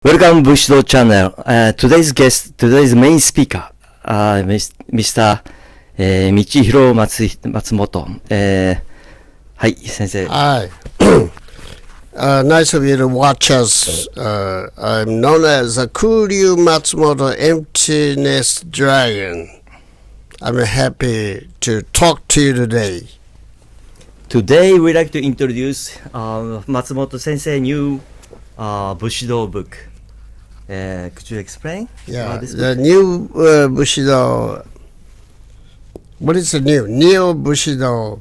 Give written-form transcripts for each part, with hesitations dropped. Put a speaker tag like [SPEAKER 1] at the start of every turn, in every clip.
[SPEAKER 1] Welcome Bushido channel. Today's main speaker, Mr. 道弘松本。はい、先生。
[SPEAKER 2] Hi. Nice of you to watch us. I'm known as Kuryu Matsumoto Emptiness Dragon. I'm happy to talk to you today.
[SPEAKER 1] Today we'd like to introduce Matsumoto sensei new Bushido book. Could you explain?
[SPEAKER 2] Yeah,
[SPEAKER 1] this
[SPEAKER 2] the
[SPEAKER 1] book?
[SPEAKER 2] new Bushido. What is the new? Neo Bushido.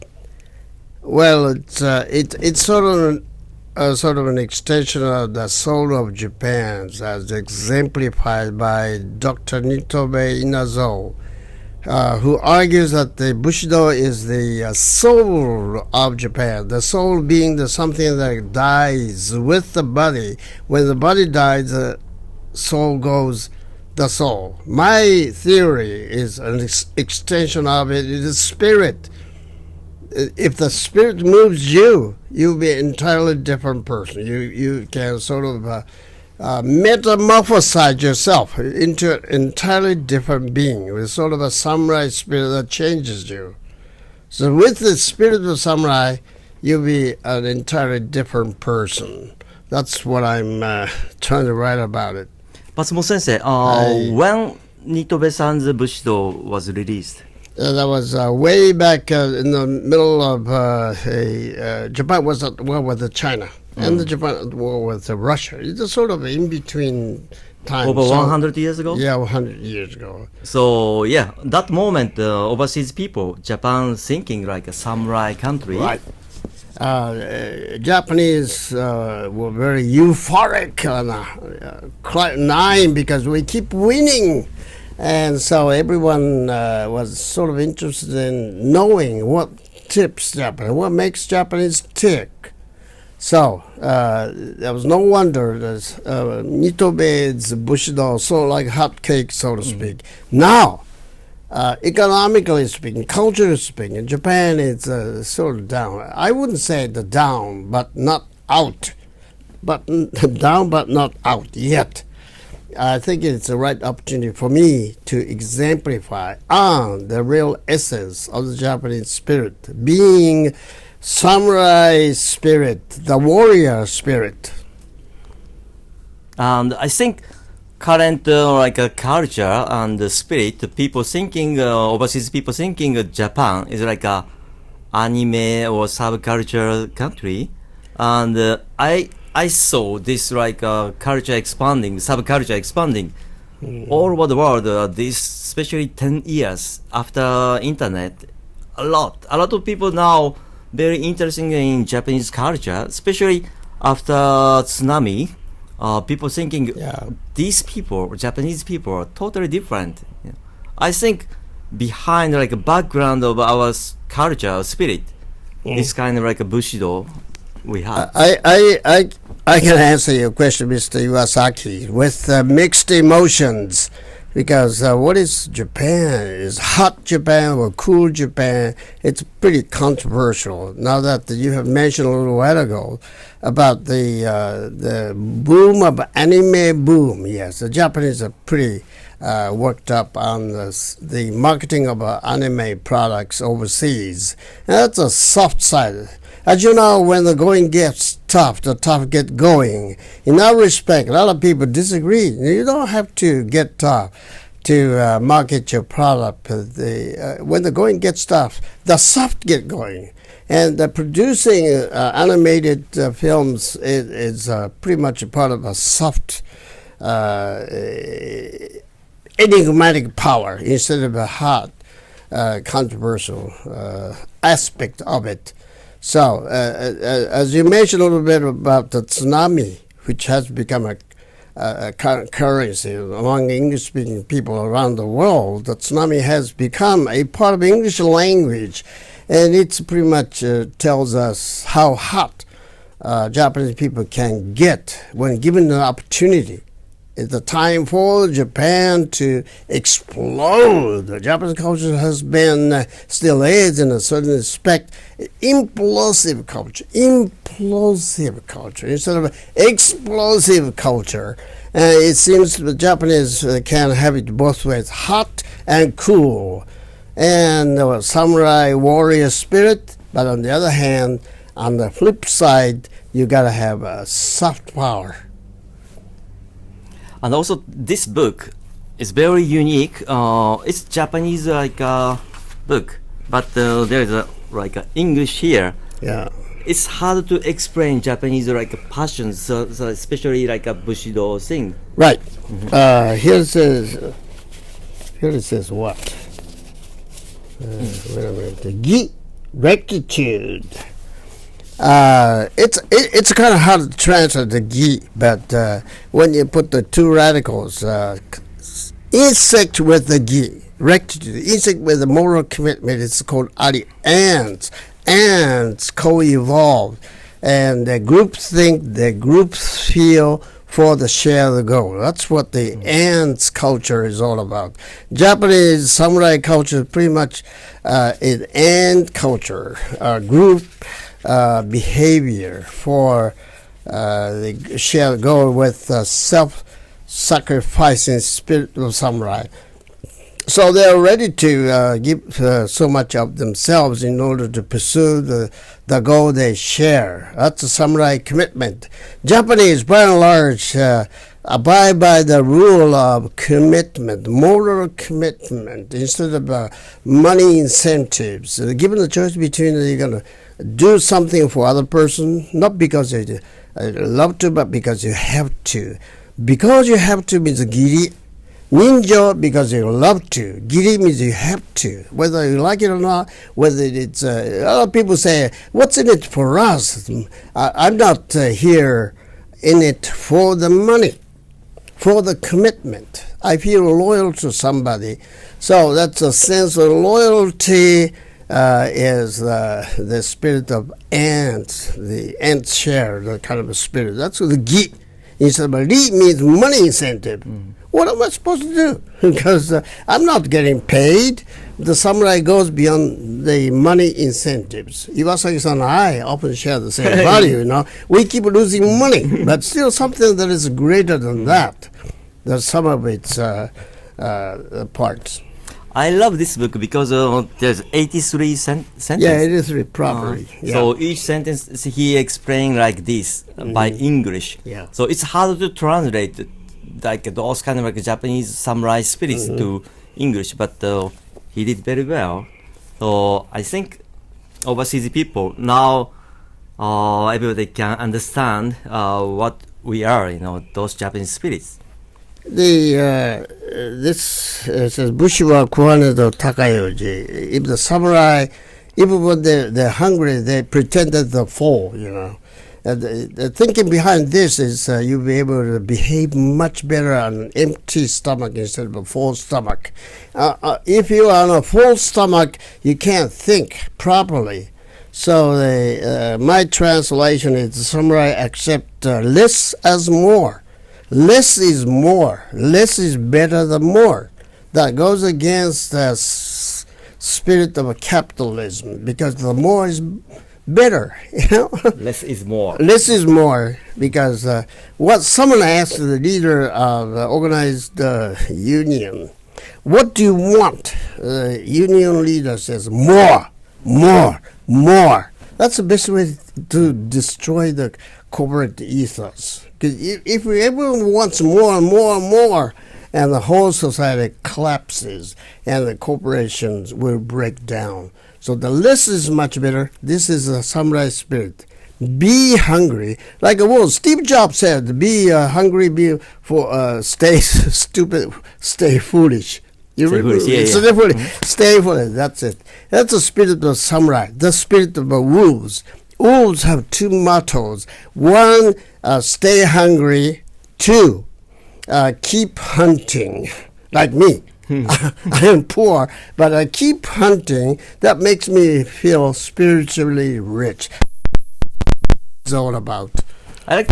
[SPEAKER 2] Well, it's sort of an extension of the soul of Japan, as exemplified by Dr. Nitobe Inazo, who argues that the Bushido is the soul of Japan, the soul being the something that dies with the body. When the body dies, the soul goes the soul. My theory is an extension of it. It is spirit. If the spirit moves you, you'll be an entirely different person. You can sort of metamorphosize yourself into an entirely different being with sort of a samurai spirit that changes you. So with the spirit of samurai, you'll be an entirely different person. That's what I'm trying to write about it.
[SPEAKER 1] 松本先生、when Nitobe-san's Bushido was released?
[SPEAKER 2] That was way back in the middle of Japan was at war with China, and the Japan at war with Russia. It's sort of in between time.
[SPEAKER 1] Over 100 years ago?
[SPEAKER 2] Yeah, 100 years ago.
[SPEAKER 1] So, yeah, that moment, overseas people, Japan thinking like a samurai country.
[SPEAKER 2] Right. Japanese were very euphoric on nine because we keep winning. And so everyone was sort of interested in knowing what tips Japanese, what makes Japanese tick. So there was no wonder that Nitobe's Bushido sold like hotcakes, so to speak. Now, economically speaking, culturally speaking, Japan is sort of down. I wouldn't say the down, but not out. But down, but not out yet. I think it's the right opportunity for me to exemplify on the real essence of the Japanese spirit, being samurai spirit, the warrior spirit.
[SPEAKER 1] And I think current like a culture and the spirit, people thinking, overseas people thinking Japan is like a anime or subculture country. And I saw this like culture expanding, subculture expanding all over the world. This especially 10 years after internet, a lot of people now very interested in Japanese culture, especially after tsunami. People thinking these people, Japanese people, are totally different. I think behind like a background of our culture, spirit, this kind of like a Bushido we have.
[SPEAKER 2] I can answer your question, Mr. Iwasaki, with mixed emotions, because what is Japan? Is hot Japan or cool Japan? It's pretty controversial. Now that you have mentioned a little while ago about the boom of anime boom, yes, the Japanese are pretty worked up on the marketing of anime products overseas. And that's a soft side. As you know, when the going gets tough, the tough get going. In that respect, a lot of people disagree. You don't have to get tough to market your product. When the going gets tough, the soft get going. And producing animated films is pretty much a part of a soft, enigmatic power instead of a hot, controversial aspect of it. So, as you mentioned a little bit about the tsunami, which has become a currency among English-speaking people around the world, the tsunami has become a part of English language, and it pretty much tells us how hot Japanese people can get when given an opportunity. It's the time for Japan to explode. The Japanese culture has been, still is in a certain respect, implosive culture instead of explosive culture. It seems the Japanese can have it both ways, hot and cool. And samurai warrior spirit, but on the other hand, on the flip side, you gotta have a soft power.
[SPEAKER 1] And also, this book is very unique. It's Japanese book, but there is a English here.
[SPEAKER 2] Yeah.
[SPEAKER 1] It's hard to explain Japanese passions, so especially a Bushido thing.
[SPEAKER 2] Right. Here it says what? Wait a minute. The gi, rectitude. It's kind of hard to translate the gi, but when you put the two radicals, insect with the gi, rectitude, insect with the moral commitment, it's called ari. Ants co-evolve, and the groups think, the groups feel for the shared goal. That's what the ants culture is all about. Japanese samurai culture is pretty much an ant culture, group behavior for the shared goal with self-sacrificing spirit of samurai. So they're ready to give so much of themselves in order to pursue the goal they share. That's a samurai commitment. Japanese, by and large, abide by the rule of commitment, moral commitment, instead of money incentives. Given the choice between you're going to do something for other person, not because you love to, but because you have to. Because you have to means giri. Ninja because you love to. Giri means you have to, whether you like it or not. Whether it's a lot of people say, "What's in it for us?" I'm not here in it for the money, for the commitment. I feel loyal to somebody, so that's a sense of loyalty. Is the spirit of ants? The ants share the kind of a spirit. That's what the gi. Instead of ri means money incentive. What am I supposed to do? Because I'm not getting paid. The samurai goes beyond the money incentives. Iwasaki-san and I often share the same value, We keep losing money, but still something that is greater than that. That's some of its parts.
[SPEAKER 1] I love this book because there's 83 sentences.
[SPEAKER 2] Yeah, 83 properly.
[SPEAKER 1] So each sentence he explained like this by English.
[SPEAKER 2] Yeah.
[SPEAKER 1] So it's hard to translate those kind of Japanese samurai spirits to English, but he did very well. So I think overseas people now everybody can understand what we are, those Japanese spirits.
[SPEAKER 2] This says Bushi wa kuwanedo takayoji. If the samurai, even when they're hungry, they pretend that they're full, And the thinking behind this is you'll be able to behave much better on an empty stomach instead of a full stomach. If you are on a full stomach, you can't think properly. So my translation is the samurai accept less as more. Less is more. Less is better than more. That goes against the spirit of capitalism because the more is better,
[SPEAKER 1] Less is more.
[SPEAKER 2] Less is more because what someone asked the leader of the organized union, what do you want? The union leader says more, more, more. That's the best way to destroy the corporate ethos. Because if everyone wants more and more and more, and the whole society collapses, and the corporations will break down. So the less is much better. This is a samurai spirit. Be hungry, like a wolf. Steve Jobs said, "Be hungry, stay stupid, stay foolish." You remember? Stay foolish. That's it. That's the spirit of samurai. The spirit of wolves. Wolves have two mottos. One, stay hungry. Two, keep hunting. Like me. I am poor, but I keep hunting. That makes me feel spiritually rich. It's all about.
[SPEAKER 1] I like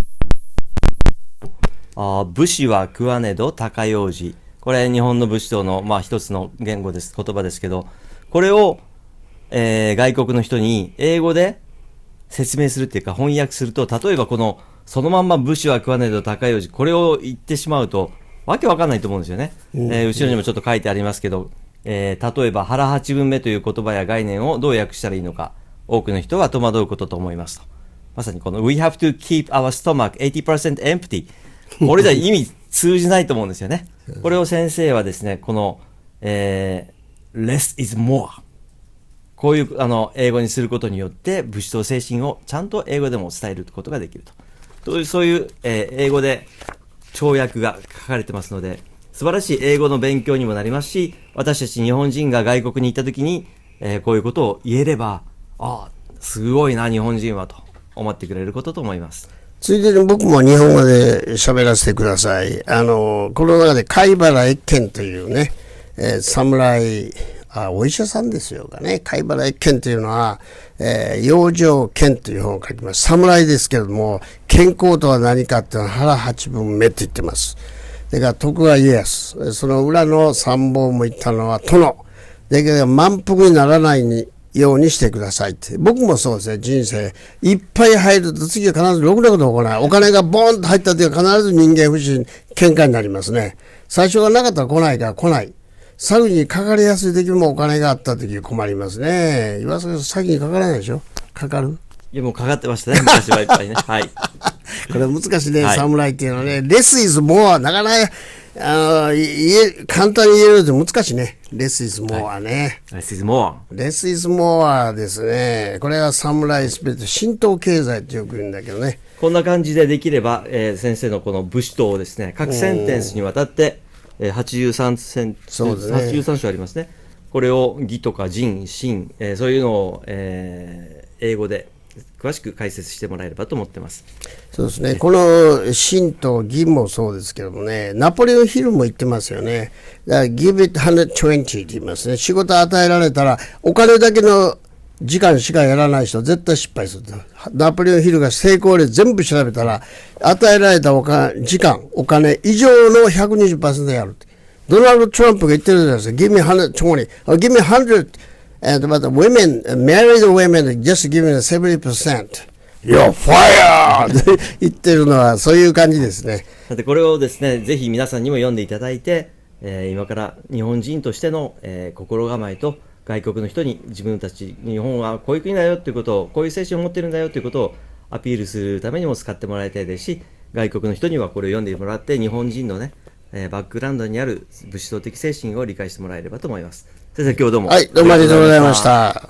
[SPEAKER 1] 武士は食わねど高用事。これ日本の武士道の一つの言葉ですけど、これを、外国の人に英語で説明するっていうか翻訳すると、例えばこのそのまんま武士は食わねえと高い王子、これを言ってしまうと、わけわかんないと思うんですよね。後ろにもちょっと書いてありますけど、例えば腹八分目という言葉や概念をどう訳したらいいのか、多くの人は戸惑うことと思いますと。まさにこの We have to keep our stomach 80% empty。これじゃ意味通じないと思うんですよね。これを先生はですね、この、less is more。こういう英語にすることによって武士道精神をちゃんと英語でも伝えることができると。そういう、英語で跳躍が書かれてますので、素晴らしい英語の勉強にもなりますし、私たち日本人が外国に行った時に、こういうことを言えれば、すごいな日本人はと思ってくれることと思います。
[SPEAKER 2] ついでに僕も日本語で喋らせてください。この中で貝原越見というね、侍、お医者さんですよかね。貝原越見というのは、養生剣という本を書きます。侍ですけれども、健康とは何かっていうのは腹八分目と言ってます。だから徳川家康、その裏の参謀も言ったのは殿。だけど満腹にならないようにしてくださいって。僕もそうですね、人生。いっぱい入ると次は必ずろくなこと起こらない。お金がボーンと入った時は必ず人間不信、喧嘩になりますね。最初がなかったら来ないから来ない。詐欺にかかりやすい時もお金があった時困りますね。岩崎さん詐欺にかからないでしょ？かかる？
[SPEAKER 1] いやもうかかってましたね、昔はいっぱいね。はい。
[SPEAKER 2] これ難しいね、
[SPEAKER 1] はい、
[SPEAKER 2] 侍っていうのはね。less is more なかなか簡単に言えると難しいね。less is more ね。
[SPEAKER 1] less is more。less
[SPEAKER 2] is more ですね。これは侍スピリット、神道経済ってよく言うんだけどね。
[SPEAKER 1] こんな感じでできれば、先生のこの武士道をですね、各センテンスにわたって、83章ありますね。これを義とか仁、信、そういうのを、英語で詳しく解説してもらえればと思ってます。
[SPEAKER 2] そうですね。この信と義もそうですけどもね、ナポレオンヒルも言ってますよね。だから give it 120って言いますね。仕事与えられたらお金だけの時間しかやらない人は絶対失敗する。ナポレオンヒルが成功率全部調べたら与えられた時間、お金以上の 120% やる。ドナルド・トランプが言ってるじゃないですか。give me 120 or give me 100 and but the women, married women just give me 70%. You're fired! って言ってるのはそういう感じですね。
[SPEAKER 1] さてこれをですね、ぜひ皆さんにも読んでいただいて、今から日本人としての、心構えと外国の人に自分たち日本はこういう国だよということを、こういう精神を持ってるんだよということをアピールするためにも使ってもらいたいですし、外国の人にはこれを読んでもらって日本人のね、バックグラウンドにある武士道的精神を理解してもらえればと思います。先生、今日どうも。
[SPEAKER 2] はい、どうもありがとうございました。